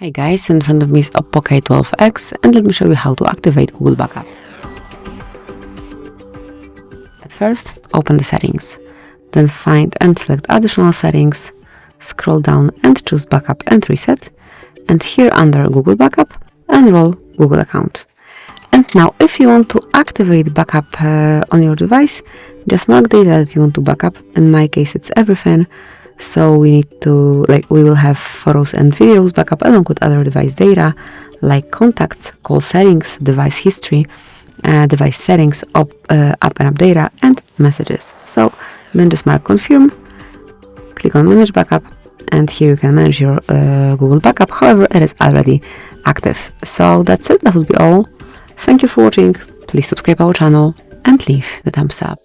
Hi guys, in front of me is OPPO K12x and let me show you how to activate Google Backup. At first, open the settings, then find and select additional settings, scroll down and choose Backup and Reset, and here under Google Backup, enroll Google account. And now if you want to activate backup on your device, just mark data that you want to backup. In my case it's everything. So we will have photos and videos backup along with other device data like contacts, call settings, device history, device settings, app and app data, and messages. So then just mark confirm, click on manage backup, and here you can manage your Google backup. However, it is already active. So that's it. That would be all. Thank you for watching. Please subscribe our channel and leave the thumbs up.